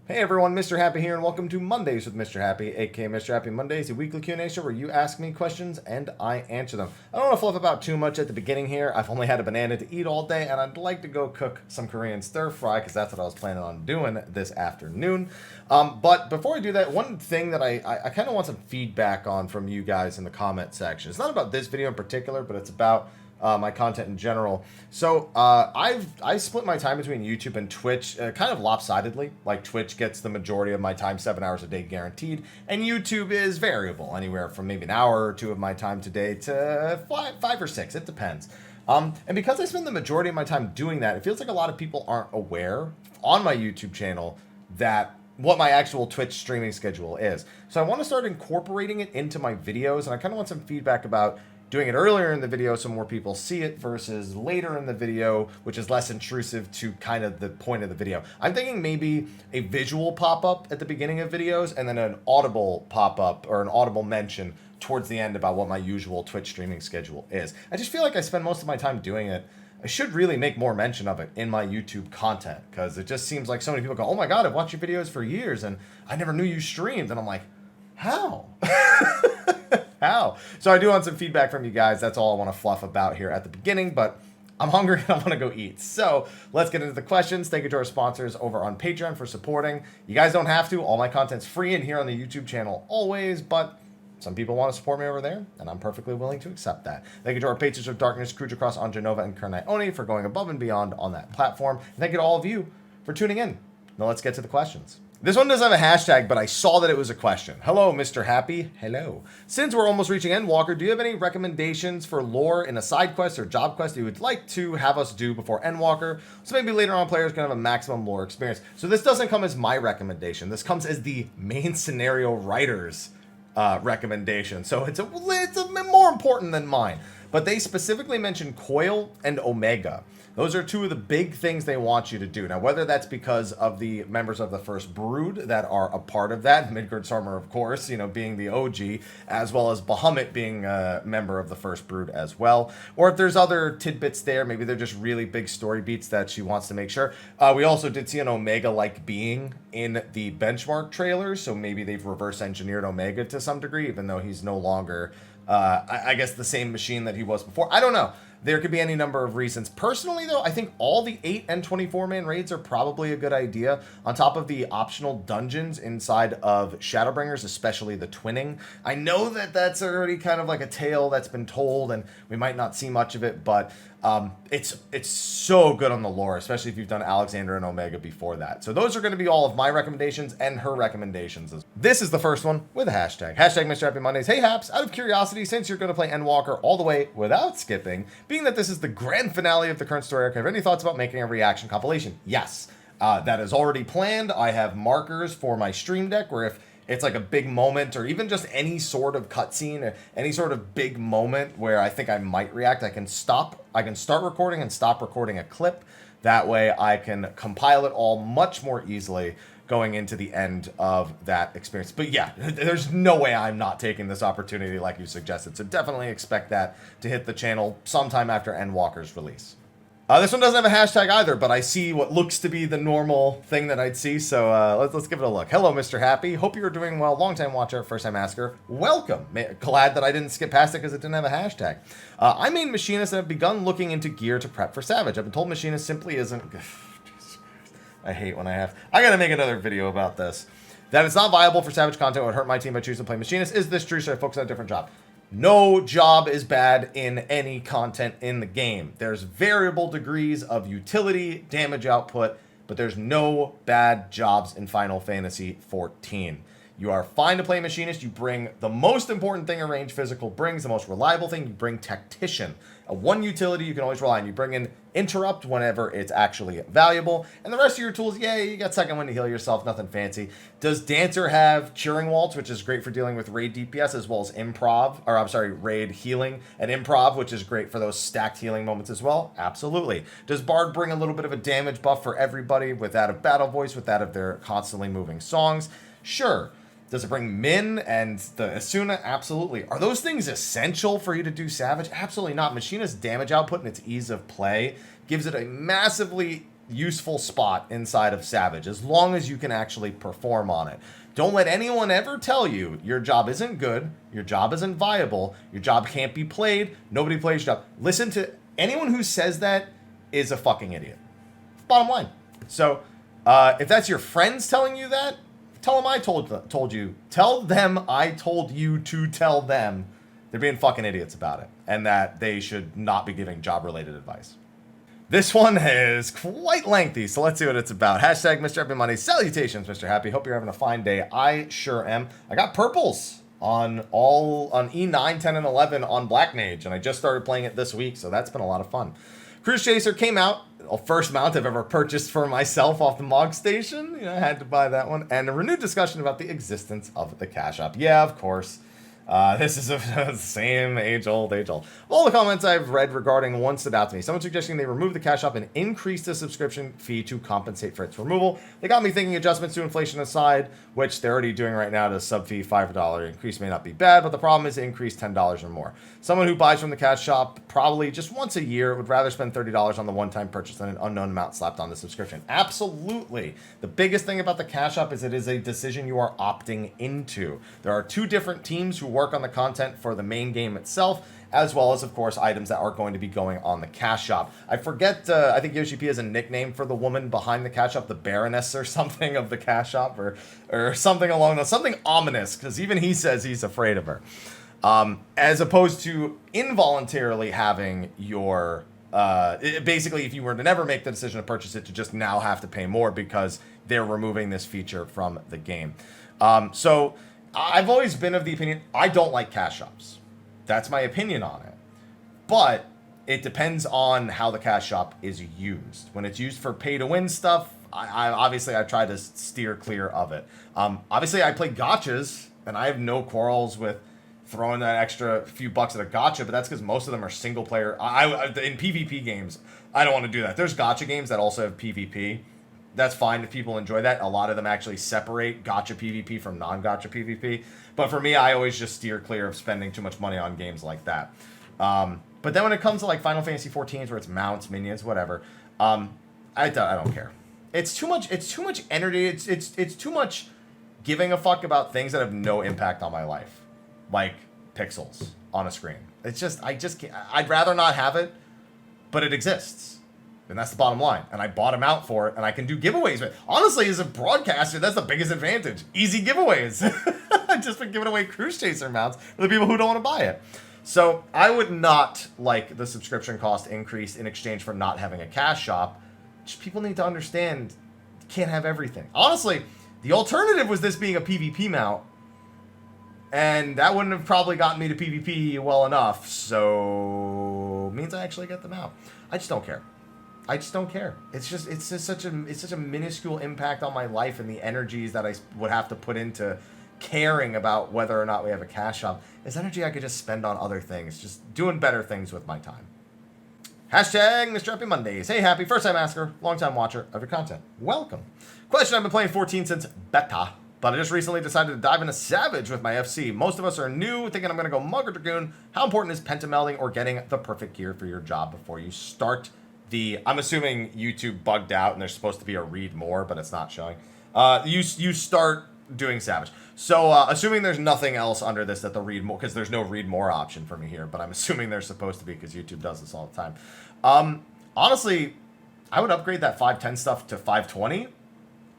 Hey everyone, Mr. Happy here, and welcome to Mondays with Mr. Happy, aka Mr. Happy Mondays, a weekly Q&A show where you ask me questions and I answer them. I don't want to fluff about too much at the beginning here. I've only had a banana to eat all day, and I'd like to go cook some Korean stir fry because that's what I was planning on doing this afternoon. But before I do that, one thing that I kind of want some feedback on from you guys in the comment section. It's not about this video in particular, but it's about my content in general. So I split my time between YouTube and Twitch kind of lopsidedly. Like Twitch gets the majority of my time, 7 hours a day guaranteed, and YouTube is variable, anywhere from maybe an hour or two of my time today to five or six. It depends. And because I spend the majority of my time doing that, it feels like a lot of people aren't aware on my YouTube channel that what my actual Twitch streaming schedule is. So I want to start incorporating it into my videos, and I kind of want some feedback about doing it earlier in the video so more people see it versus later in the video, which is less intrusive to kind of the point of the video. I'm thinking maybe a visual pop-up at the beginning of videos and then an audible pop-up or an audible mention towards the end about what my usual Twitch streaming schedule is. I just feel like I spend most of my time doing it. I should really make more mention of it in my YouTube content because it just seems like so many people go, oh my God, I've watched your videos for years and I never knew you streamed. And I'm like, how? How? So I do want some feedback from you guys. That's all I want to fluff about here at the beginning, but I'm hungry and I want to go eat. So let's get into the questions. Thank you to our sponsors over on Patreon for supporting. You guys don't have to. All my content's free and here on the YouTube channel always, but some people want to support me over there, and I'm perfectly willing to accept that. Thank you to our Patrons of Darkness, Kruja Cross, Anjanova, and Kurnioni for going above and beyond on that platform. And thank you to all of you for tuning in. Now let's get to the questions. This one doesn't have a hashtag, but I saw that it was a question. Hello, Mr. Happy. Hello. Since we're almost reaching Endwalker, do you have any recommendations for lore in a side quest or job quest you would like to have us do before Endwalker? So maybe later on players can have a maximum lore experience. So this doesn't come as my recommendation. This comes as the main scenario writer's recommendation. So it's more important than mine. But they specifically mentioned Coil and Omega. Those are two of the big things they want you to do. Now, whether that's because of the members of the First Brood that are a part of that, Midgardsormr, of course, being the OG, as well as Bahamut being a member of the First Brood as well, or if there's other tidbits there, maybe they're just really big story beats that she wants to make sure. We also did see an Omega-like being in the Benchmark trailers, so maybe they've reverse engineered Omega to some degree, even though he's no longer, I guess, the same machine that he was before. I don't know. There could be any number of reasons. Personally, though, I think all the 8 and 24-man raids are probably a good idea. On top of the optional dungeons inside of Shadowbringers, especially the twinning. I know that that's already kind of like a tale that's been told, and we might not see much of it, but it's so good on the lore, especially if you've done Alexander and Omega before that. So those are going to be all of my recommendations and her recommendations. This is the first one with a hashtag. Hashtag Mr. Happy Mondays. Hey, Haps, out of curiosity, since you're going to play Endwalker all the way without skipping, being that this is the grand finale of the current story arc, have any thoughts about making a reaction compilation? Yes. That is already planned. I have markers for my stream deck where if it's like a big moment or even just any sort of cutscene or any sort of big moment where I think I might react, I can start recording and stop recording a clip. That way I can compile it all much more easily going into the end of that experience. But yeah, there's no way I'm not taking this opportunity like you suggested. So definitely expect that to hit the channel sometime after Endwalker's release. This one doesn't have a hashtag either, but I see what looks to be the normal thing that I'd see, so let's give it a look. Hello, Mr. Happy. Hope you're doing well. Long-time watcher, first-time asker. Welcome. Glad that I didn't skip past it because it didn't have a hashtag. I main machinists and have begun looking into gear to prep for Savage. I've been told machinist simply isn't... I hate when I gotta make another video about this. That it's not viable for Savage content would hurt my team by choosing to play machinist. Is this true? Should I focus on a different job? No job is bad in any content in the game. There's variable degrees of utility, damage output, but there's no bad jobs in Final Fantasy XIV. You are fine to play machinist. You bring the most important thing a range physical brings, the most reliable thing. You bring tactician. One utility you can always rely on. You bring in interrupt whenever it's actually valuable. And the rest of your tools, yeah, you got second wind to heal yourself, nothing fancy. Does Dancer have Curing Waltz, which is great for dealing with raid DPS, as well as raid healing and improv, which is great for those stacked healing moments as well? Absolutely. Does Bard bring a little bit of a damage buff for everybody with that of Battle Voice, with that of their constantly moving songs? Sure. Does it bring Min and the Asuna? Absolutely. Are those things essential for you to do Savage? Absolutely not. Machinist's damage output and its ease of play gives it a massively useful spot inside of Savage as long as you can actually perform on it. Don't let anyone ever tell you your job isn't good, your job isn't viable, your job can't be played, nobody plays your job. Listen to anyone who says that is a fucking idiot. Bottom line. So, if that's your friends telling you that, tell them I told you. Tell them I told you to tell them they're being fucking idiots about it and that they should not be giving job-related advice. This one is quite lengthy, so let's see what it's about. Hashtag Mr. Happy Monday. Salutations, Mr. Happy. Hope you're having a fine day. I sure am. I got purples on E9, 10, and 11 on Black Mage, and I just started playing it this week, so that's been a lot of fun. Cruise Chaser came out. First mount I've ever purchased for myself off the Mog Station. I had to buy that one. And a renewed discussion about the existence of the cash shop. Yeah, of course. This is the same age-old. All the comments I've read regarding one stood out to me. Someone suggesting they remove the cash shop and increase the subscription fee to compensate for its removal. They got me thinking adjustments to inflation aside, which they're already doing right now to sub fee $5 increase may not be bad, but the problem is increase $10 or more. Someone who buys from the cash shop probably just once a year would rather spend $30 on the one-time purchase than an unknown amount slapped on the subscription. Absolutely. The biggest thing about the cash shop is it is a decision you are opting into. There are two different teams who work on the content for the main game itself, as well as, of course, items that are going to be going on the cash shop. I forget, I think Yoshi P has a nickname for the woman behind the cash shop, the Baroness or something of the cash shop, or something along those, something ominous, because even he says he's afraid of her. As opposed to involuntarily having your, basically, if you were to never make the decision to purchase it, to just now have to pay more because they're removing this feature from the game. So I've always been of the opinion, I don't like cash shops. That's my opinion on it. But it depends on how the cash shop is used. When it's used for pay-to-win stuff, I obviously try to steer clear of it. Obviously, I play gotchas, and I have no quarrels with throwing that extra few bucks at a gotcha, but that's because most of them are single player. In PvP games, I don't want to do that. There's gotcha games that also have PvP. That's fine if people enjoy that. A lot of them actually separate gotcha PvP from non-gotcha PvP. But for me, I always just steer clear of spending too much money on games like that. But then when it comes to like Final Fantasy 14s, where it's mounts, minions, whatever, I don't care. It's too much. It's too much energy. It's too much giving a fuck about things that have no impact on my life, like pixels on a screen. It's just I just can't. I'd rather not have it, but it exists. And that's the bottom line. And I bought him out for it, and I can do giveaways. But honestly, as a broadcaster, that's the biggest advantage. Easy giveaways. I've just been giving away Cruise Chaser mounts for the people who don't want to buy it. So I would not like the subscription cost increase in exchange for not having a cash shop. Just people need to understand you can't have everything. Honestly, the alternative was this being a PvP mount. And that wouldn't have probably gotten me to PvP well enough. So it means I actually get them out. I just don't care. I just don't care. It's just such a minuscule impact on my life and the energies that I would have to put into caring about whether or not we have a cash shop. It's energy I could just spend on other things, just doing better things with my time. Hashtag Mr. Happy Mondays. Hey, Happy, first time asker, long time watcher of your content. Welcome. Question: I've been playing 14 since beta, but I just recently decided to dive into Savage with my FC. Most of us are new, thinking I'm going to go Mug or Dragoon. How important is pentamelding or getting the perfect gear for your job before you start? I'm assuming YouTube bugged out and there's supposed to be a read more, but it's not showing. You start doing Savage. So assuming there's nothing else under this that the read more, because there's no read more option for me here, but I'm assuming there's supposed to be because YouTube does this all the time. Honestly, I would upgrade that 510 stuff to 520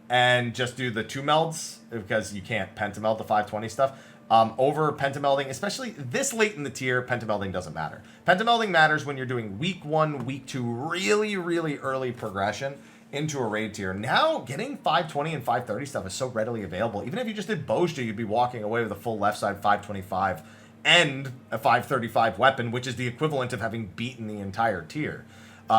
and just do the 2 melds because you can't pentameld the 520 stuff. Over pentamelding, especially this late in the tier, pentamelding doesn't matter. Pentamelding matters when you're doing week 1, week 2, really, really early progression into a raid tier. Now, getting 520 and 530 stuff is so readily available. Even if you just did Bojta, you'd be walking away with a full left side 525 and a 535 weapon, which is the equivalent of having beaten the entire tier.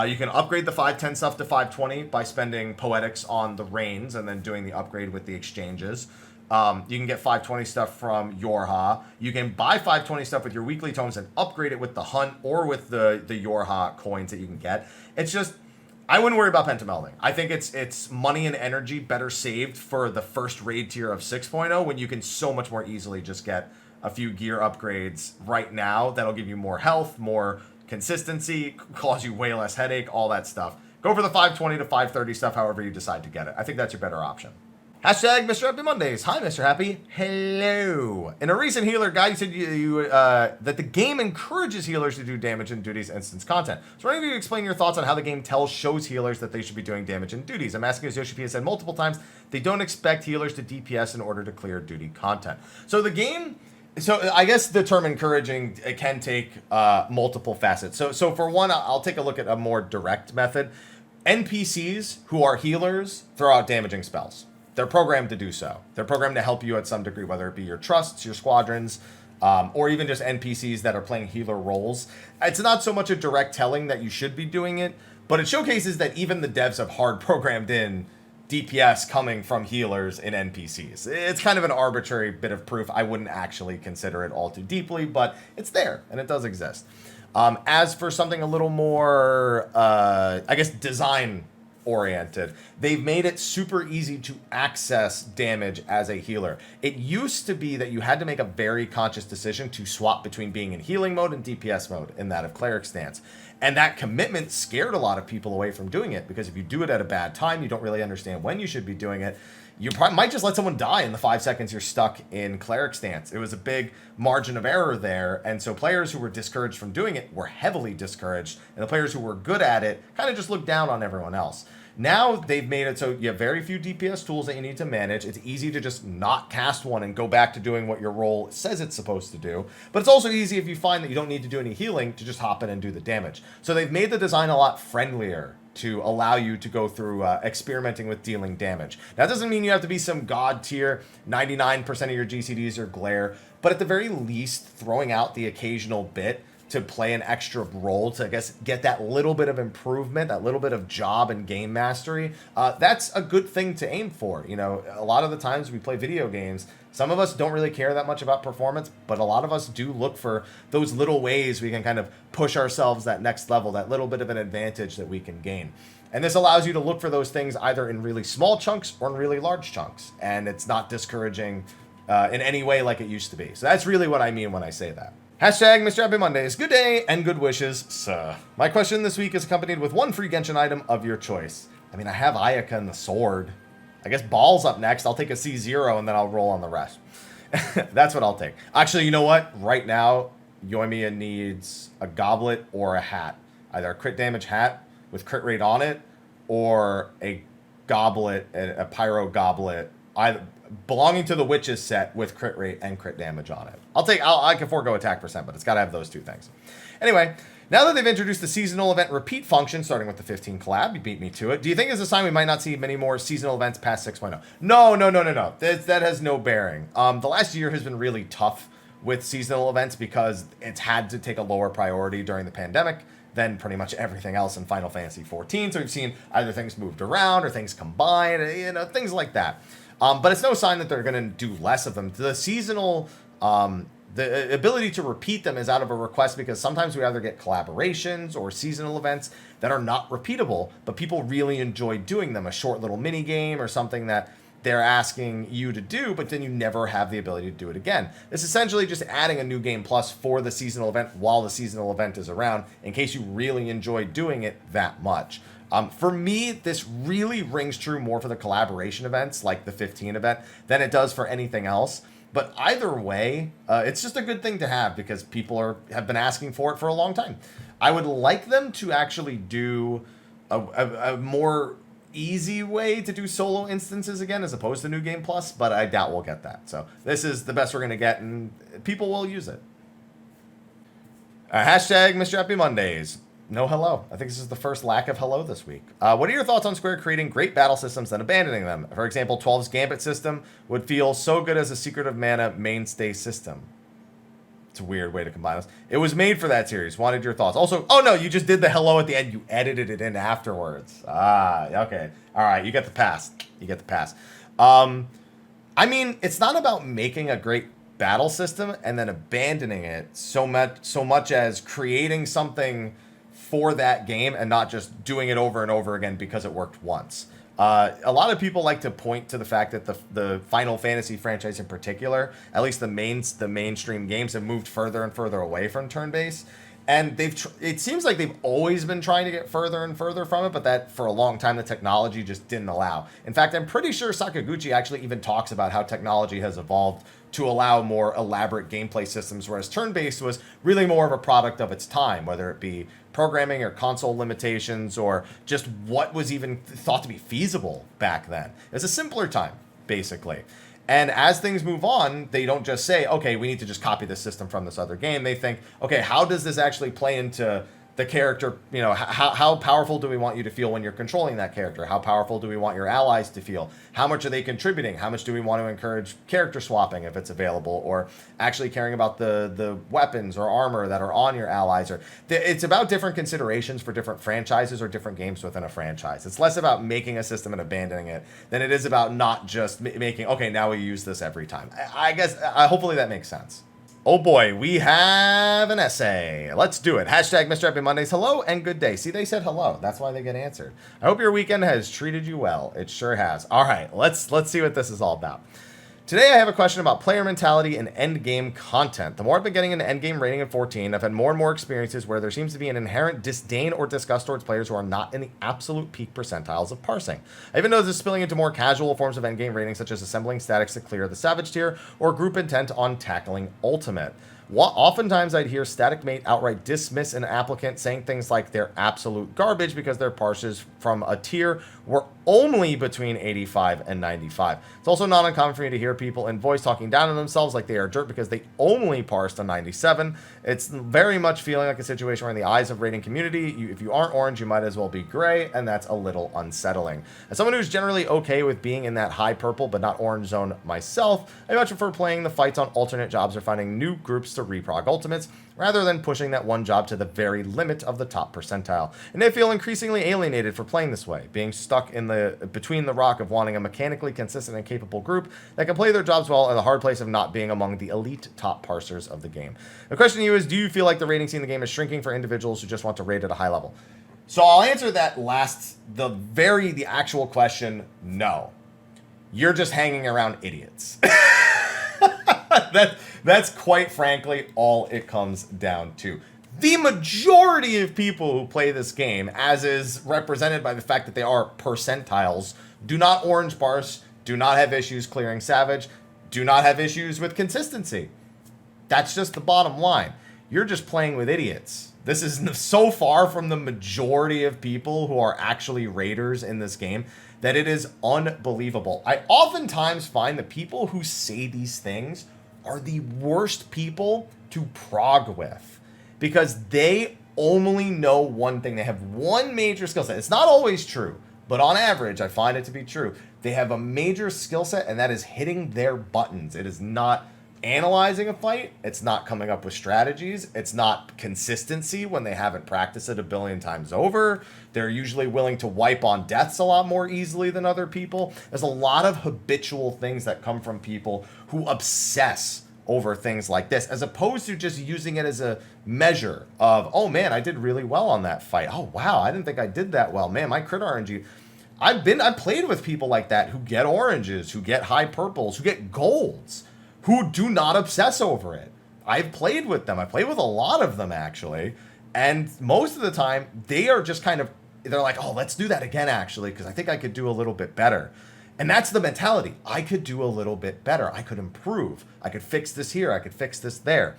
You can upgrade the 510 stuff to 520 by spending Poetics on the Reigns and then doing the upgrade with the exchanges. You can get 520 stuff from Yorha. You can buy 520 stuff with your weekly tomes and upgrade it with the Hunt or with the Yorha coins that you can get. It's just, I wouldn't worry about pentamelding. I think it's money and energy better saved for the first raid tier of 6.0 when you can so much more easily just get a few gear upgrades right now that'll give you more health, more consistency, cause you way less headache, all that stuff. Go for the 520 to 530 stuff, however you decide to get it. I think that's your better option. Hashtag Mr. Happy Mondays. Hi, Mr. Happy. Hello. In a recent healer guide, you said that the game encourages healers to do damage and duties instance content. So why don't you explain your thoughts on how the game shows healers that they should be doing damage and duties? I'm asking, as Yoshi P has said multiple times, they don't expect healers to DPS in order to clear duty content. So the game... So I guess the term encouraging, it can take multiple facets. So for one, I'll take a look at a more direct method. NPCs who are healers throw out damaging spells. They're programmed to do so. They're programmed to help you at some degree, whether it be your trusts, your squadrons, or even just NPCs that are playing healer roles. It's not so much a direct telling that you should be doing it, but it showcases that even the devs have hard programmed in DPS coming from healers in NPCs. It's kind of an arbitrary bit of proof. I wouldn't actually consider it all too deeply, but it's there, and it does exist. As for something a little more, I guess, design oriented, they've made it super easy to access damage as a healer. It used to be that you had to make a very conscious decision to swap between being in healing mode and DPS mode in that of cleric stance. And that commitment scared a lot of people away from doing it, because if you do it at a bad time, you don't really understand when you should be doing it. You might just let someone die in the 5 seconds you're stuck in cleric stance. It was a big margin of error there, and so players who were discouraged from doing it were heavily discouraged, and the players who were good at it kind of just looked down on everyone else. Now they've made it so you have very few DPS tools that you need to manage. It's easy to just not cast one and go back to doing what your role says it's supposed to do. But it's also easy, if you find that you don't need to do any healing, to just hop in and do the damage. So they've made the design a lot friendlier to allow you to go through experimenting with dealing damage. Now, that doesn't mean you have to be some god tier, 99% of your GCDs are glare, but at the very least, throwing out the occasional bit to play an extra role to, I guess, get that little bit of improvement, that little bit of job and game mastery, that's a good thing to aim for. You know, a lot of the times we play video games, some of us don't really care that much about performance, but a lot of us do look for those little ways we can kind of push ourselves that next level, that little bit of an advantage that we can gain. And this allows you to look for those things either in really small chunks or in really large chunks. And it's not discouraging in any way like it used to be. So that's really what I mean when I say that. Hashtag Mr. Happy Mondays. Good day and good wishes, sir. My question this week is accompanied with one free Genshin item of your choice. I mean, I have Ayaka and the sword. I guess Ball's up next. I'll take a C0 and then I'll roll on the rest. That's what I'll take. Actually, you know what? Right now, Yoimiya needs a goblet or a hat. Either a crit damage hat with crit rate on it, or a goblet, a pyro goblet, belonging to the witches set with crit rate and crit damage on it. I can forego attack percent, but it's got to have those two things. Anyway, now that they've introduced the seasonal event repeat function, starting with the 15 collab, you beat me to it. Do you think it's a sign we might not see many more seasonal events past 6.0? No. That has no bearing. The last year has been really tough with seasonal events because it's had to take a lower priority during the pandemic than pretty much everything else in Final Fantasy XIV. So we've seen either things moved around or things combined, things like that. But it's no sign that they're going to do less of them. The seasonal, the ability to repeat them is out of a request because sometimes we either get collaborations or seasonal events that are not repeatable, but people really enjoy doing them. A short little mini game or something that they're asking you to do, but then you never have the ability to do it again. It's essentially just adding a new game plus for the seasonal event while the seasonal event is around, in case you really enjoy doing it that much. For me, this really rings true more for the collaboration events, like the 15 event, than it does for anything else. But either way, it's just a good thing to have because people have been asking for it for a long time. I would like them to actually do a more easy way to do solo instances again as opposed to New Game Plus, but I doubt we'll get that. So this is the best we're going to get, and people will use it. Hashtag Mr. Happy Mondays. No hello. I think this is the first lack of hello this week. What are your thoughts on Square creating great battle systems and abandoning them? For example, 12's Gambit system would feel so good as a Secret of Mana mainstay system. It's a weird way to combine this. It was made for that series. Wanted your thoughts. Also, oh no, you just did the hello at the end. You edited it in afterwards. Okay. All right, you get the pass. I mean, it's not about making a great battle system and then abandoning it so much as creating something for that game and not just doing it over and over again because it worked once. A lot of people like to point to the fact that the Final Fantasy franchise in particular, at least the mainstream games, have moved further and further away from turn-based. And it seems like they've always been trying to get further and further from it, but that for a long time the technology just didn't allow. In fact, I'm pretty sure Sakaguchi actually even talks about how technology has evolved to allow more elaborate gameplay systems, whereas turn-based was really more of a product of its time, whether it be programming or console limitations or just what was even thought to be feasible back then. It was a simpler time, basically. And as things move on, they don't just say, okay, we need to just copy this system from this other game. They think, okay, how does this actually play into the character? You know, how powerful do we want you to feel when you're controlling that character? How powerful do we want your allies to feel? How much are they contributing? How much do we want to encourage character swapping if it's available? Or actually caring about the weapons or armor that are on your allies? Or it's about different considerations for different franchises or different games within a franchise. It's less about making a system and abandoning it than it is about not just making, okay, now we use this every time. I guess, hopefully that makes sense. Oh boy, we have an essay. Let's do it. Hashtag Mr. Happy Mondays. Hello and good day. See, they said hello. That's why they get answered. I hope your weekend has treated you well. It sure has. All right, let's see what this is all about. Today I have a question about player mentality and endgame content. The more I've been getting into endgame rating in 14, I've had more and more experiences where there seems to be an inherent disdain or disgust towards players who are not in the absolute peak percentiles of parsing. I even noticed this spilling into more casual forms of endgame rating, such as assembling statics to clear the Savage tier or group intent on tackling Ultimate. Oftentimes I'd hear Static Mate outright dismiss an applicant, saying things like they're absolute garbage because their parses from a tier were only between 85 and 95. It's also not uncommon for me to hear people in voice talking down on themselves like they are dirt because they only parsed a 97. It's very much feeling like a situation where in the eyes of rating community, if you aren't orange, you might as well be gray, and that's a little unsettling. As someone who's generally okay with being in that high purple but not orange zone myself, I much prefer playing the fights on alternate jobs or finding new groups to reprog ultimates, rather than pushing that one job to the very limit of the top percentile. And I feel increasingly alienated for playing this way, being stuck in between the rock of wanting a mechanically consistent and capable group that can play their jobs well and the hard place of not being among the elite top parsers of the game. The question to you is, do you feel like the rating scene in the game is shrinking for individuals who just want to rate at a high level? So I'll answer that the actual question, no. You're just hanging around idiots. That's quite frankly all it comes down to. The majority of people who play this game, as is represented by the fact that they are percentiles, do not orange parse, do not have issues clearing Savage, do not have issues with consistency. That's just the bottom line. You're just playing with idiots. This is so far from the majority of people who are actually raiders in this game that it is unbelievable. I oftentimes find the people who say these things are the worst people to prog with, because they only know one thing. They have one major skill set. It's not always true, but on average, I find it to be true. They have a major skill set, and that is hitting their buttons. It is not analyzing a fight. It's not coming up with strategies. It's not consistency when they haven't practiced it a billion times over. They're usually willing to wipe on deaths a lot more easily than other people. There's a lot of habitual things that come from people who obsess over things like this, as opposed to just using it as a measure of, oh man, I did really well on that fight. Oh wow, I didn't think I did that well. Man, my crit RNG. I've played with people like that who get oranges, who get high purples, who get golds, who do not obsess over it. I've played with them. I played with a lot of them, actually. And most of the time, they are just they're like, oh, let's do that again, actually, because I think I could do a little bit better. And that's the mentality. I could do a little bit better. I could improve. I could fix this here. I could fix this there.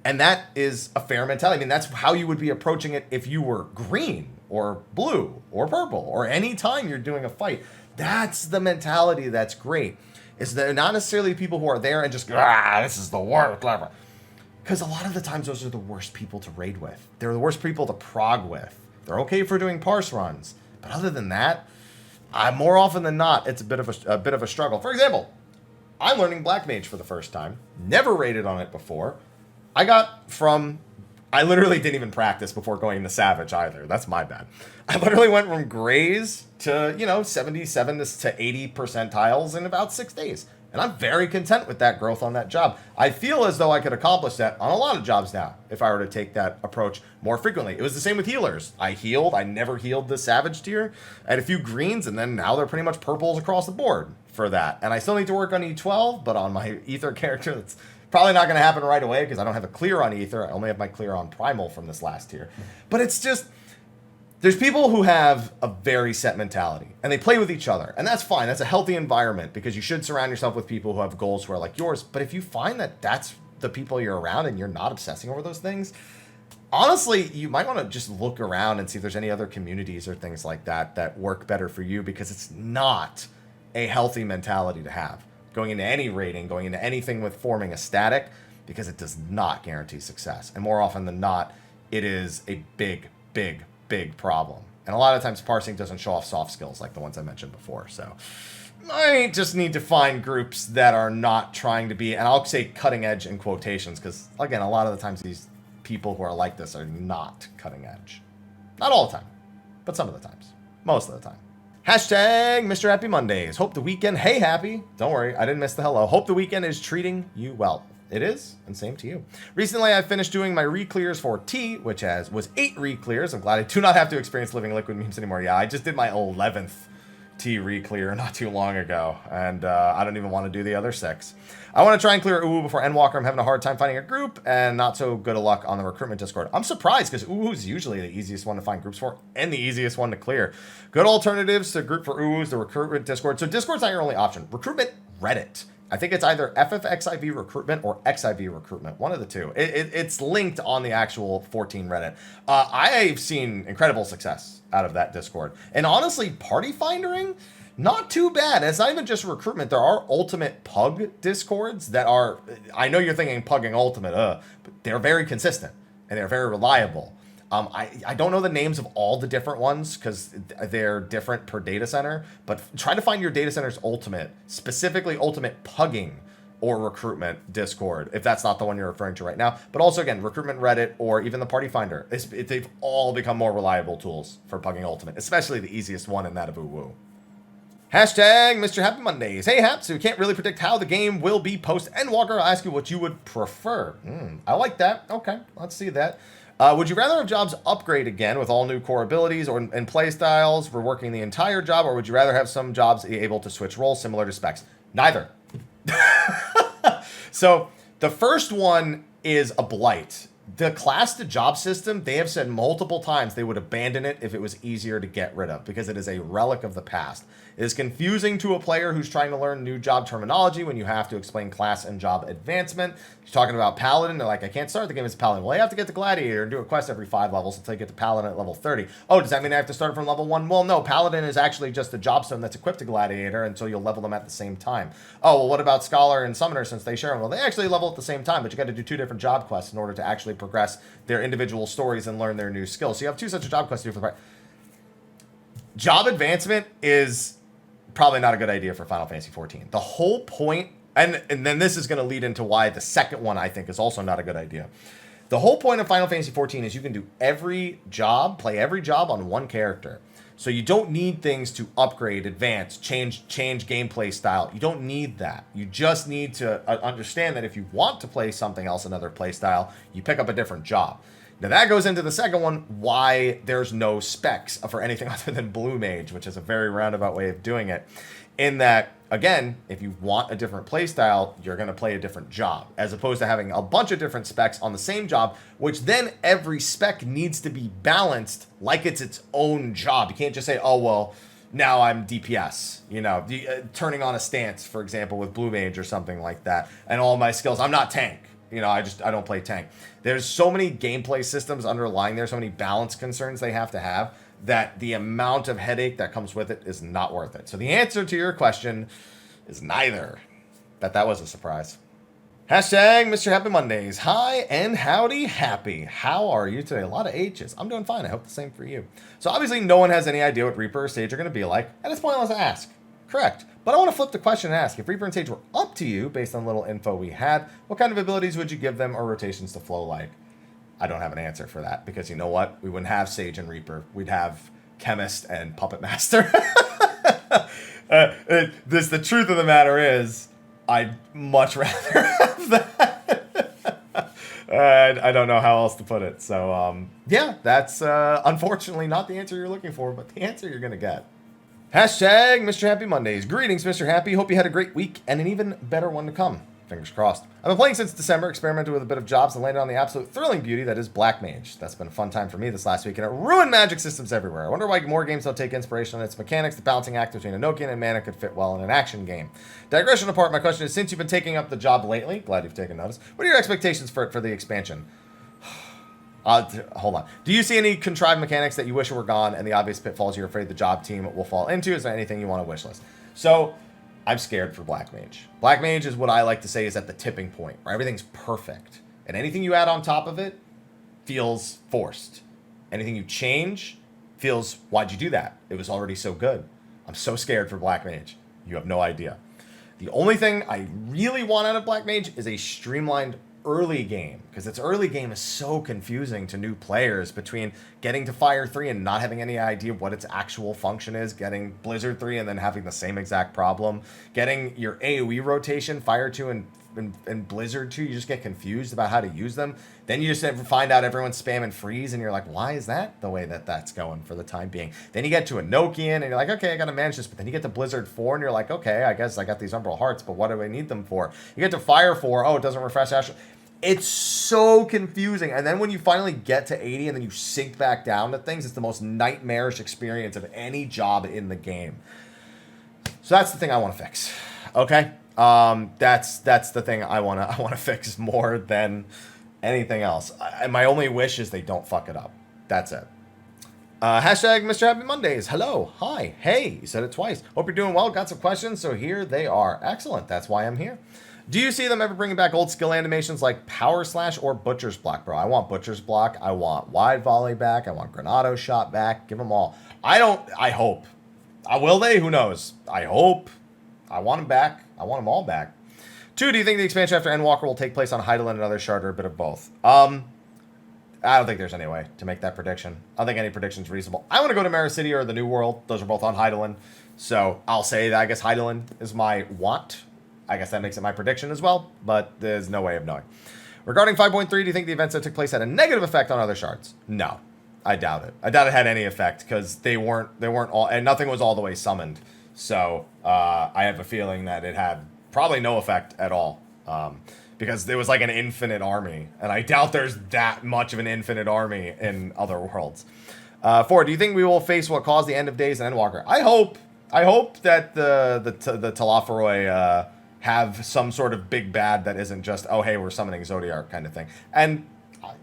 And that is a fair mentality. I mean, that's how you would be approaching it if you were green or blue or purple or any time you're doing a fight. That's the mentality that's great. Is that not necessarily people who are there and just, this is the worst, blah. Because a lot of the times those are the worst people to raid with. They're the worst people to prog with. They're okay for doing parse runs. But other than that, more often than not, it's a bit of a struggle. For example, I'm learning Black Mage for the first time. Never raided on it before. I literally didn't even practice before going into Savage either. That's my bad. I literally went from grays to, 77 to 80 percentiles in about 6 days. And I'm very content with that growth on that job. I feel as though I could accomplish that on a lot of jobs now if I were to take that approach more frequently. It was the same with healers. I never healed the Savage tier. I had a few greens, and then now they're pretty much purples across the board for that. And I still need to work on E12, but on my Ether character, that's Probably not going to happen right away because I don't have a clear on Ether. I only have my clear on Primal from this last tier. But it's just, there's people who have a very set mentality and they play with each other. And that's fine. That's a healthy environment because you should surround yourself with people who have goals who are like yours. But if you find that that's the people you're around and you're not obsessing over those things, honestly, you might want to just look around and see if there's any other communities or things like that that work better for you, because it's not a healthy mentality to have going into any rating, going into anything with forming a static, because it does not guarantee success. And more often than not, it is a big, big, big problem. And a lot of times parsing doesn't show off soft skills like the ones I mentioned before. So I just need to find groups that are not trying to be, and I'll say cutting edge in quotations, because again, a lot of the times these people who are like this are not cutting edge. Not all the time, but some of the times. Most of the time. Hashtag Mr. Happy Mondays. Hope the weekend, hey Happy, don't worry, I didn't miss the hello. Hope the weekend is treating you well. It is, and same to you. Recently, I finished doing my re-clears for T, which was 8 re-clears. I'm glad I do not have to experience living liquid memes anymore. Yeah, I just did my 11th T re-clear not too long ago, and I don't even want to do the other 6. I want to try and clear Uwu before Endwalker. I'm having a hard time finding a group, and not so good of luck on the recruitment Discord. I'm surprised, because Uwu is usually the easiest one to find groups for, and the easiest one to clear. Good alternatives to group for Uwu is the recruitment Discord. So Discord's not your only option. Recruitment Reddit. I think it's either FFXIV recruitment or XIV recruitment. One of the two. It's linked on the actual 14 Reddit. I've seen incredible success out of that Discord. And honestly, party findering, not too bad. It's not even just recruitment. There are ultimate pug Discords that are, I know you're thinking pugging ultimate, but they're very consistent and they're very reliable. I don't know the names of all the different ones because they're different per data center, but try to find your data center's ultimate, specifically ultimate pugging or recruitment Discord, if that's not the one you're referring to right now. But also, again, recruitment Reddit or even the Party Finder. They've all become more reliable tools for pugging ultimate, especially the easiest one in that of Uwu. Hashtag Mr. Happy Mondays. Hey, Hap, so we can't really predict how the game will be post-Endwalker. I'll ask you what you would prefer. I like that. Okay, let's see that. Would you rather have jobs upgrade again with all new core abilities and play styles for working the entire job, or would you rather have some jobs able to switch roles similar to specs? Neither. So the first one is a blight. The class to job system, they have said multiple times they would abandon it if it was easier to get rid of, because it is a relic of the past. It is confusing to a player who's trying to learn new job terminology when you have to explain class and job advancement. You're talking about Paladin, they're like, I can't start the game as Paladin. Well, you have to get to Gladiator and do a quest every 5 levels until you get to Paladin at level 30. Oh, does that mean I have to start from level 1? Well, no, Paladin is actually just a job stone that's equipped to Gladiator until you'll level them at the same time. Oh, well, what about Scholar and Summoner since they share them? Well, they actually level at the same time, but you got to do 2 different job quests in order to actually progress their individual stories and learn their new skills. So you have 2 sets of job quests to do for the part. Job advancement is probably not a good idea for Final Fantasy XIV. The whole point, and then this is going to lead into why the second one I think is also not a good idea. The whole point of Final Fantasy XIV is you can do every job, play every job on one character. So you don't need things to upgrade, advance, change gameplay style. You don't need that. You just need to understand that if you want to play something else, another play style, you pick up a different job. Now that goes into the second one, why there's no specs for anything other than Blue Mage, which is a very roundabout way of doing it. In that, again, if you want a different playstyle, you're going to play a different job, as opposed to having a bunch of different specs on the same job, which then every spec needs to be balanced like it's its own job. You can't just say, oh, well, now I'm DPS, turning on a stance, for example, with Blue Mage or something like that, and all my skills, I'm not tank. I don't play tank. There's so many gameplay systems underlying there, so many balance concerns they have to have, that the amount of headache that comes with it is not worth it. So the answer to your question is neither. Bet that was a surprise. Hashtag Mr. Happy Mondays. Hi and howdy happy. How are you today? A lot of H's. I'm doing fine. I hope the same for you. So obviously no one has any idea what Reaper or Sage are going to be like, and it's pointless to ask. Correct. But I want to flip the question and ask, if Reaper and Sage were up to you, based on the little info we had, what kind of abilities would you give them or rotations to flow like? I don't have an answer for that, because you know what? We wouldn't have Sage and Reaper. We'd have Chemist and Puppet Master. The truth of the matter is, I'd much rather have that. I don't know how else to put it. So, yeah, that's unfortunately not the answer you're looking for, but the answer you're going to get. Hashtag Mr. Happy Mondays. Greetings, Mr. Happy. Hope you had a great week and an even better one to come. Fingers crossed. I've been playing since December, experimented with a bit of jobs, and landed on the absolute thrilling beauty that is Black Mage. That's been a fun time for me this last week, and it ruined Magic systems everywhere. I wonder why more games don't take inspiration on its mechanics. The balancing act between Enochian and mana could fit well in an action game. Digression apart, my question is, since you've been taking up the job lately, glad you've taken notice, what are your expectations for the expansion? Hold on. Do you see any contrived mechanics that you wish were gone and the obvious pitfalls you're afraid the job team will fall into? Is there anything you want to wish list? So, I'm scared for Black Mage. Black Mage is what I like to say is at the tipping point, where everything's perfect. And anything you add on top of it feels forced. Anything you change feels, why'd you do that? It was already so good. I'm so scared for Black Mage. You have no idea. The only thing I really want out of Black Mage is a streamlined early game, because its early game is so confusing to new players between getting to Fire 3 and not having any idea what its actual function is, getting Blizzard 3 and then having the same exact problem, getting your AoE rotation, Fire 2 and Blizzard 2, you just get confused about how to use them. Then you just find out everyone's spamming freeze, and you're like, why is that the way that that's going for the time being? Then you get to Enochian, and you're like, okay, I gotta manage this. But then you get to Blizzard 4, and you're like, okay, I guess I got these Umbral Hearts, but what do I need them for? You get to Fire 4, oh, it doesn't refresh Astral. It's so confusing. And then when you finally get to 80 and then you sink back down to things, it's the most nightmarish experience of any job in the game. So that's the thing I want to fix. Okay? That's the thing I want to fix more than anything else. My only wish is they don't fuck it up. That's it. Hashtag Mr. Happy Mondays. Hello. Hi. Hey. You said it twice. Hope you're doing well. Got some questions, so here they are. Excellent. That's why I'm here. Do you see them ever bringing back old skill animations like Power Slash or Butcher's Block, bro? I want Butcher's Block. I want Wide Volley back. I want Granado Shot back. Give them all. I hope. Will they? Who knows? I hope. I want them back. I want them all back. 2, do you think the expansion after Endwalker will take place on Hydaelyn and other shard, or a bit of both? I don't think there's any way to make that prediction. I don't think any prediction's reasonable. I want to go to Mara City or the New World. Those are both on Hydaelyn. So I'll say that I guess Hydaelyn is my want. I guess that makes it my prediction as well, but there's no way of knowing. Regarding 5.3, do you think the events that took place had a negative effect on other shards? No, I doubt it. I doubt it had any effect because they weren't all, and nothing was all the way summoned. So I have a feeling that it had probably no effect at all because there was like an infinite army, and I doubt there's that much of an infinite army in other worlds. 4, do you think we will face what caused the End of Days and Endwalker? I hope that the Telophoroi have some sort of big bad that isn't just, oh, hey, we're summoning Zodiark kind of thing. And,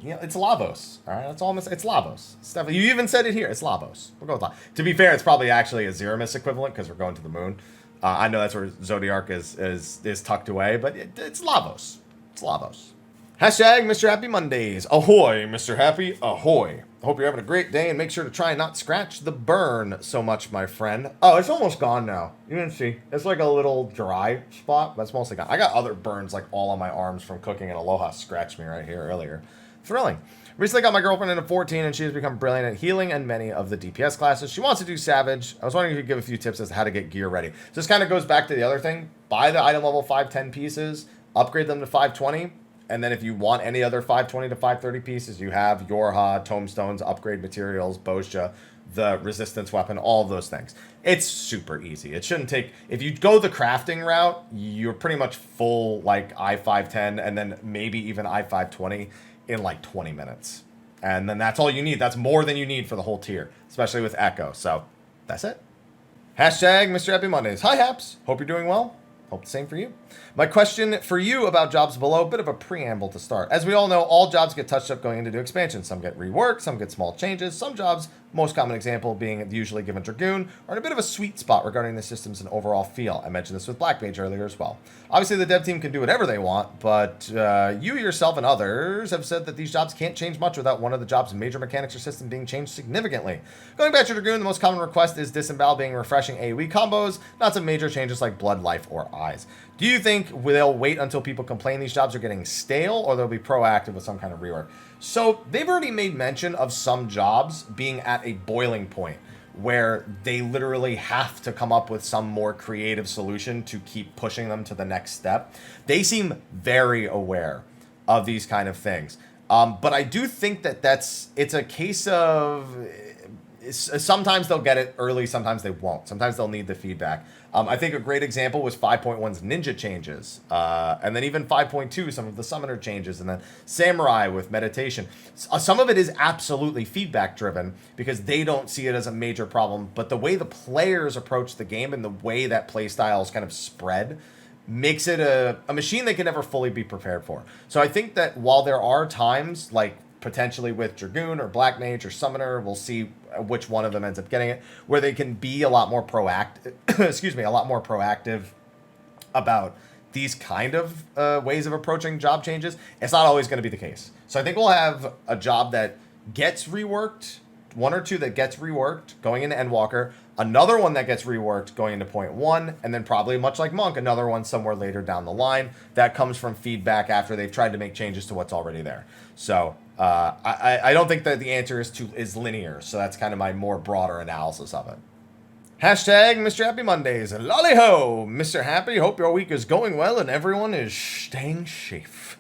it's Lavos, all right? That's all I'm saying. It's Lavos. It's definitely, you even said it here. It's Lavos. We'll go with Lavos. To be fair, it's probably actually a Zeramis equivalent because we're going to the moon. I know that's where Zodiark is tucked away, but it's Lavos. It's Lavos. Hashtag Mr. Happy Mondays. Ahoy, Mr. Happy. Ahoy. Hope you're having a great day, and make sure to try and not scratch the burn so much, my friend. Oh, it's almost gone now. You can see. It's like a little dry spot, but it's mostly gone. I got other burns like all on my arms from cooking, and Aloha scratched me right here earlier. Thrilling. Recently got my girlfriend into 14, and she has become brilliant at healing and many of the DPS classes. She wants to do Savage. I was wondering if you could give a few tips as to how to get gear ready. So this kind of goes back to the other thing. Buy the item level 510 pieces, upgrade them to 520, and then if you want any other 520 to 530 pieces, you have Yorha, Tomestones, upgrade materials, Bosja, the resistance weapon, all of those things. It's super easy. It shouldn't take... If you go the crafting route, you're pretty much full like I-510 and then maybe even I-520 in like 20 minutes. And then that's all you need. That's more than you need for the whole tier, especially with Echo. So that's it. Hashtag Mr. Happy Mondays. Hi, Haps. Hope you're doing well. Hope the same for you. My question for you about jobs below, a bit of a preamble to start. As we all know, all jobs get touched up going into new expansion. Some get reworked, some get small changes. Some jobs, most common example being usually given Dragoon, are in a bit of a sweet spot regarding the systems and overall feel. I mentioned this with Black Mage earlier as well. Obviously, the dev team can do whatever they want, but you yourself and others have said that these jobs can't change much without one of the job's major mechanics or system being changed significantly. Going back to Dragoon, the most common request is Disembowel being refreshing AoE combos, not some major changes like Blood, Life, or Eyes. Do you think they'll wait until people complain these jobs are getting stale, or they'll be proactive with some kind of rework? So they've already made mention of some jobs being at a boiling point where they literally have to come up with some more creative solution to keep pushing them to the next step. They seem very aware of these kind of things. But I do think that it's a case of sometimes they'll get it early, sometimes they won't. Sometimes they'll need the feedback. I think a great example was 5.1's ninja changes, and then even 5.2, some of the summoner changes, and then Samurai with meditation. Some of it is absolutely feedback driven because they don't see it as a major problem, but the way the players approach the game and the way that play styles kind of spread makes it a machine they can never fully be prepared for. So I think that while there are times, like potentially with Dragoon or Black Mage or Summoner, we'll see which one of them ends up getting it, where they can be a lot more proactive, a lot more proactive about these kind of ways of approaching job changes. It's not always going to be the case. So I think we'll have a job that gets reworked, one or two that gets reworked going into Endwalker, another one that gets reworked going into point one, and then probably much like Monk, another one somewhere later down the line that comes from feedback after they've tried to make changes to what's already there. So I don't think that the answer is linear. So that's kind of my more broader analysis of it. Hashtag Mr. Happy Mondays. Lolly ho, Mr. Happy. Hope your week is going well and everyone is staying safe.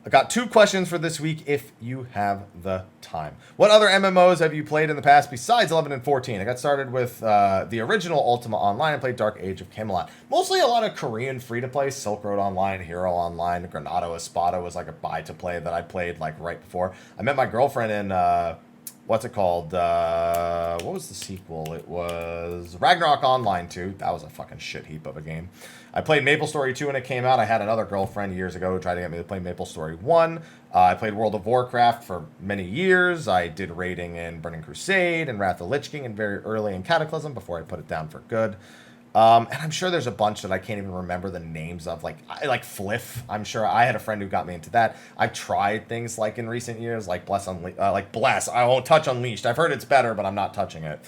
I got 2 questions for this week if you have the time. What other MMOs have you played in the past besides 11 and 14? I got started with the original Ultima Online. I played Dark Age of Camelot. Mostly a lot of Korean free-to-play, Silk Road Online, Hero Online, Granado Espada was like a buy-to-play that I played like right before. I met my girlfriend in, what's it called? What was the sequel? It was Ragnarok Online 2. That was a fucking shit heap of a game. I played MapleStory 2 when it came out. I had another girlfriend years ago who tried to get me to play MapleStory 1. I played World of Warcraft for many years. I did raiding in Burning Crusade and Wrath of Lich King and very early in Cataclysm before I put it down for good. And I'm sure there's a bunch that I can't even remember the names of, like Fliff. I'm sure I had a friend who got me into that. I've tried things like in recent years, like Bless. I won't touch Unleashed. I've heard it's better, but I'm not touching it.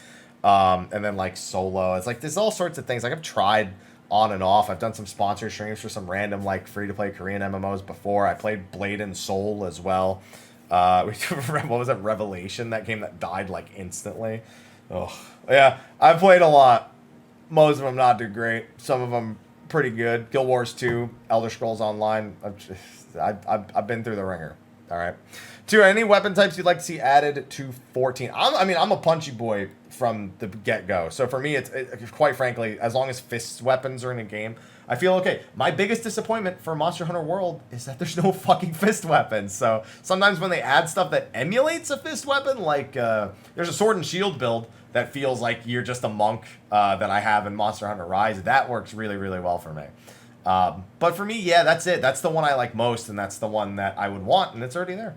And then like Solo. It's like there's all sorts of things. Like I've tried on and off. I've done some sponsor streams for some random like free-to-play Korean MMOs before. I played Blade and Soul as well. What was that? Revelation? That game that died like instantly. Oh yeah, I've played a lot. Most of them not too great. Some of them pretty good. Guild Wars 2, Elder Scrolls Online. I've been through the ringer. All right. 2, any weapon types you'd like to see added to 14? I'm a punchy boy from the get-go. So for me, it's quite frankly, as long as fist weapons are in a game, I feel okay. My biggest disappointment for Monster Hunter World is that there's no fucking fist weapons. So sometimes when they add stuff that emulates a fist weapon, like there's a sword and shield build that feels like you're just a monk that I have in Monster Hunter Rise. That works really, really well for me. But for me, yeah, that's it. That's the one I like most, and that's the one that I would want, and it's already there.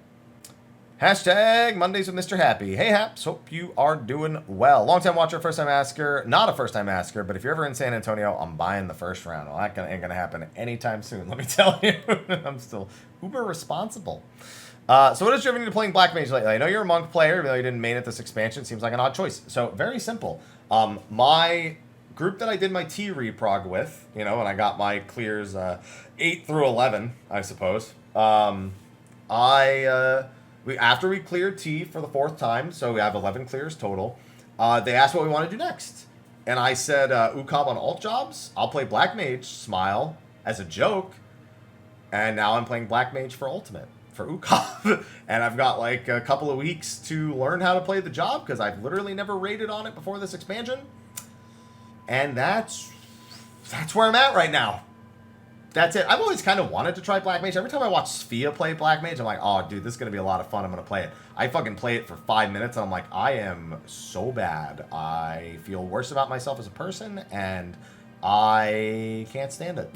Hashtag Mondays with Mr. Happy. Hey, Haps, hope you are doing well. Long-time watcher, first-time asker. Not a first-time asker, but if you're ever in San Antonio, I'm buying the first round. Well, that ain't going to happen anytime soon, let me tell you. I'm still uber responsible. So what has driven you to playing Black Mage lately? I know you're a monk player, even though you didn't main at this expansion. Seems like an odd choice. So very simple. My group that I did my T reprog with, when I got my clears 8 through 11, I suppose. After we cleared T for the 4th time, so we have 11 clears total, they asked what we want to do next. And I said, UCOB on alt jobs, I'll play Black Mage, smile, as a joke. And now I'm playing Black Mage for Ultimate, for UCOB. And I've got like a couple of weeks to learn how to play the job, because I've literally never raided on it before this expansion. And that's where I'm at right now. That's it. I've always kind of wanted to try Black Mage. Every time I watch Sphia play Black Mage, I'm like, oh, dude, this is going to be a lot of fun. I'm going to play it. I fucking play it for 5 minutes, and I'm like, I am so bad. I feel worse about myself as a person, and I can't stand it.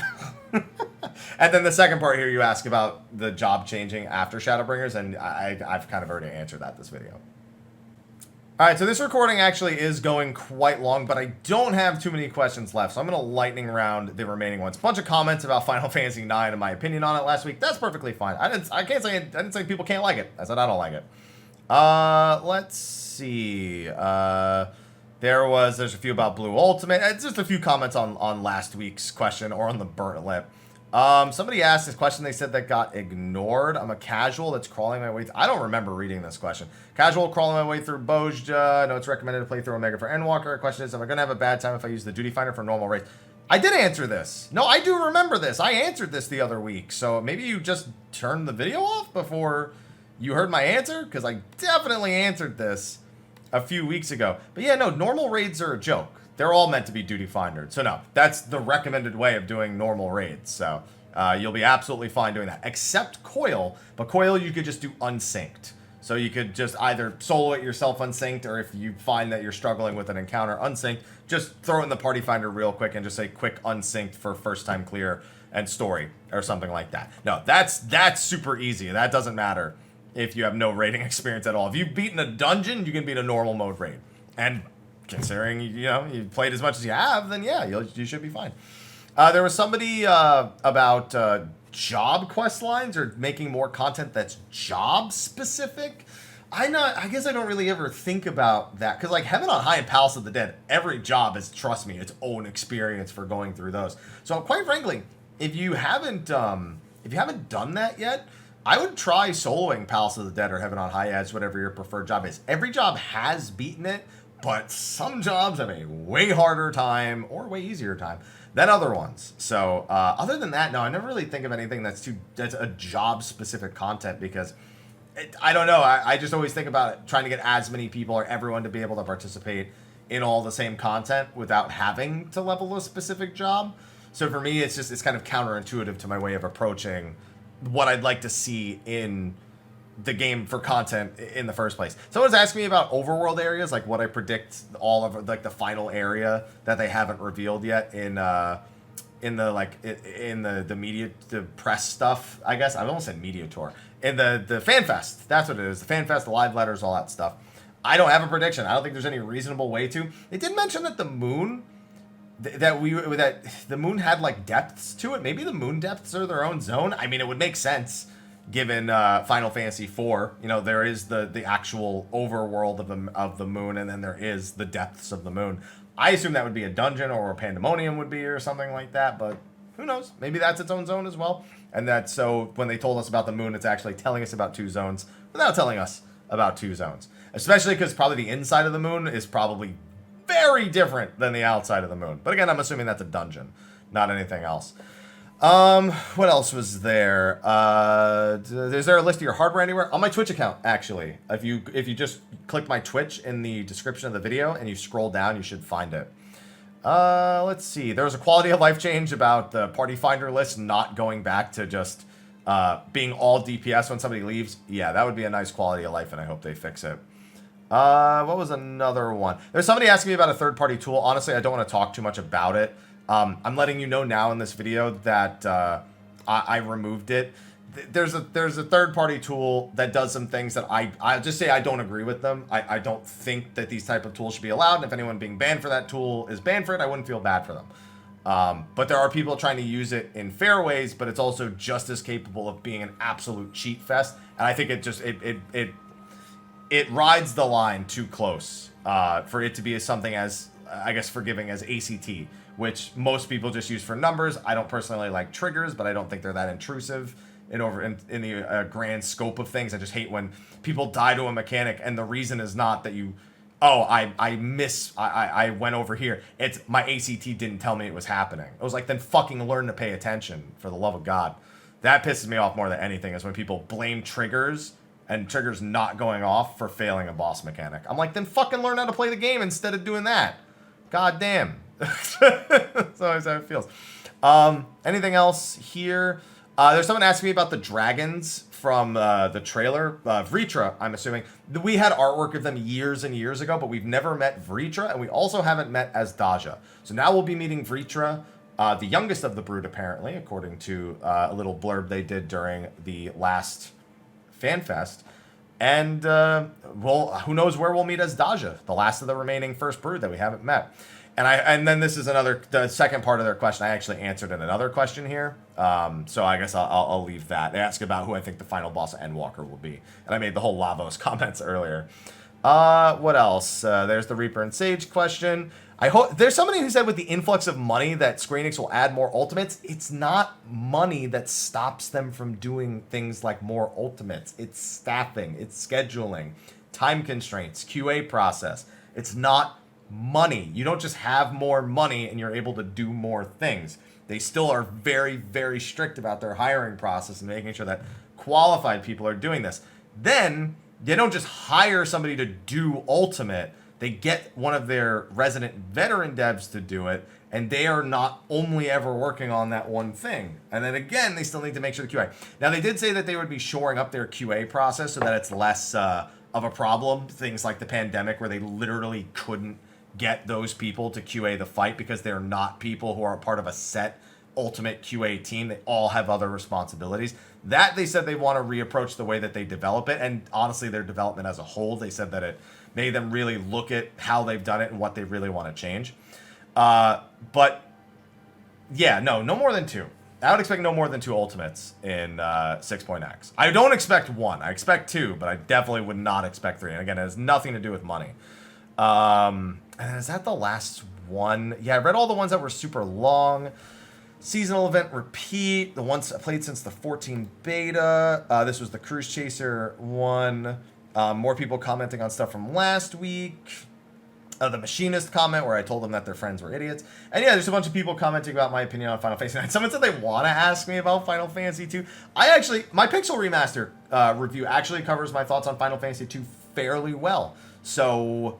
And then the second part here, you ask about the job changing after Shadowbringers, and I've kind of already answered that this video. All right, so this recording actually is going quite long, but I don't have too many questions left, so I'm going to lightning round the remaining ones. Bunch of comments about Final Fantasy IX and my opinion on it last week. That's perfectly fine. I didn't say people can't like it. I said I don't like it. Let's see. There's a few about Blue Ultimate. It's just a few comments on last week's question or on the burnt lip. Somebody asked this question, they said that got ignored. I'm a casual that's crawling my way I don't remember reading this question. Casual crawling my way through Bozja. I know it's recommended to play through Omega for Endwalker. The question is, am I going to have a bad time if I use the Duty Finder for normal race? I did answer this. No, I do remember this. I answered this the other week. So maybe you just turned the video off before you heard my answer? Because I definitely answered this. a few weeks ago. But yeah, no, normal raids are a joke. They're all meant to be duty findered. So no, that's the recommended way of doing normal raids. So you'll be absolutely fine doing that, except Coil. But Coil you could just do unsynced. So you could just either solo it yourself unsynced, or if you find that you're struggling with an encounter unsynced, just throw it in the party finder real quick and just say quick unsynced for first time clear and story or something like that. No, that's super easy. That doesn't matter if you have no raiding experience at all. If you've beaten a dungeon, you can beat a normal mode raid. And considering, you've played as much as you have, then yeah, you should be fine. There was somebody about job quest lines or making more content that's job specific. I guess I don't really ever think about that, because like Heaven on High and Palace of the Dead, every job is, trust me, its own experience for going through those. So quite frankly, if you haven't done that yet, I would try soloing Palace of the Dead or Heaven on High as whatever your preferred job is. Every job has beaten it, but some jobs have a way harder time or way easier time than other ones. So other than that, no, I never really think of anything that's a job specific content, because I don't know. I just always think about it, trying to get as many people or everyone to be able to participate in all the same content without having to level a specific job. So for me, it's kind of counterintuitive to my way of approaching what I'd like to see in the game for content in the first place. Someone's asking me about overworld areas, like what I predict all of like the final area that they haven't revealed yet in the media, the press stuff, I guess. I almost said media tour. In the fan fest. That's what it is. The fan fest, the live letters, all that stuff. I don't have a prediction. I don't think there's any reasonable way to. It did mention that the moon that the moon had like depths to it. Maybe the moon depths are their own zone. I mean, it would make sense given Final Fantasy IV. There is the actual overworld of the moon, and then there is the depths of the moon. I assume that would be a dungeon, or a Pandemonium would be, or something like that, but who knows? Maybe that's its own zone as well. And so when they told us about the moon, it's actually telling us about two zones without telling us about two zones. Especially because probably the inside of the moon is probably very different than the outside of the moon. But again, I'm assuming that's a dungeon, not anything else. What else was there? Is there a list of your hardware anywhere? On my Twitch account, actually. If you just click my Twitch in the description of the video and you scroll down, you should find it. Let's see. There was a quality of life change about the party finder list not going back to just being all DPS when somebody leaves. Yeah, that would be a nice quality of life, and I hope they fix it. What was another one? There's somebody asking me about a third-party tool. Honestly, I don't want to talk too much about it. I'm letting you know now in this video that I removed it. There's a third-party tool that does some things that I'll just say I don't agree with them. I don't think that these type of tools should be allowed. And if anyone being banned for that tool is banned for it, I wouldn't feel bad for them. But there are people trying to use it in fair ways, but it's also just as capable of being an absolute cheat fest. And I think it rides the line too close for it to be something as, I guess, forgiving as ACT, which most people just use for numbers. I don't personally like triggers, but I don't think they're that intrusive in the grand scope of things. I just hate when people die to a mechanic and the reason is not that I went over here. It's my ACT didn't tell me it was happening. I was like, then fucking learn to pay attention, for the love of God. That pisses me off more than anything, is when people blame triggers and triggers not going off for failing a boss mechanic. I'm like, then fucking learn how to play the game instead of doing that. God damn. That's always how it feels. Anything else here? There's someone asking me about the dragons from the trailer. Vritra, I'm assuming. We had artwork of them years and years ago, but we've never met Vritra, and we also haven't met Azdaja. So now we'll be meeting Vritra, the youngest of the brood, apparently, according to a little blurb they did during the last FanFest. And, who knows where we'll meet Azdaja, the last of the remaining first brood that we haven't met. And then this is the second part of their question. I actually answered in another question here. So I guess I'll leave that. They ask about who I think the final boss of Endwalker will be. And I made the whole Lavos comments earlier. What else? There's the Reaper and Sage question. I hope there's somebody who said with the influx of money that Square Enix will add more ultimates. It's not money that stops them from doing things like more ultimates. It's staffing, it's scheduling, time constraints, QA process. It's not money. You don't just have more money and you're able to do more things. They still are very, very strict about their hiring process and making sure that qualified people are doing this. Then they don't just hire somebody to do Ultimate. They get one of their resident veteran devs to do it, and they are not only ever working on that one thing. And then again, they still need to make sure the QA. Now, they did say that they would be shoring up their QA process so that it's less of a problem. Things like the pandemic where they literally couldn't get those people to QA the fight because they're not people who are a part of a set Ultimate QA team. They all have other responsibilities. That they said they want to reapproach the way that they develop it. And honestly, their development as a whole, they said that it made them really look at how they've done it and what they really want to change. But yeah, no more than 2. I would expect no more than 2 Ultimates in 6.x. I don't expect 1. I expect 2, but I definitely would not expect 3. And again, it has nothing to do with money. And is that the last one? Yeah, I read all the ones that were super long. Seasonal event repeat. The ones I played since the 14 beta. This was the Cruise Chaser one. More people commenting on stuff from last week. The Machinist comment where I told them that their friends were idiots. And yeah, there's a bunch of people commenting about my opinion on Final Fantasy 9. Someone said they want to ask me about Final Fantasy 2. My Pixel Remaster review actually covers my thoughts on Final Fantasy 2 fairly well. So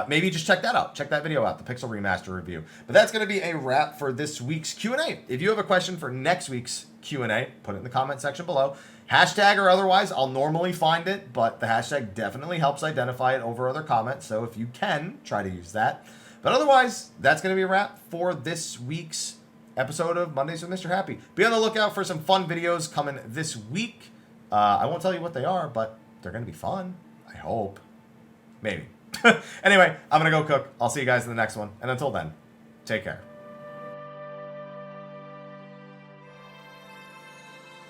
maybe just check that out. Check that video out, the Pixel Remaster review. But that's going to be a wrap for this week's Q&A. If you have a question for next week's Q&A, put it in the comment section below. Hashtag or otherwise, I'll normally find it, but the hashtag definitely helps identify it over other comments. So if you can, try to use that. But otherwise, that's going to be a wrap for this week's episode of Mondays with Mr. Happy. Be on the lookout for some fun videos coming this week. I won't tell you what they are, but they're going to be fun. I hope. Maybe. Anyway, I'm going to go cook. I'll see you guys in the next one. And until then, take care.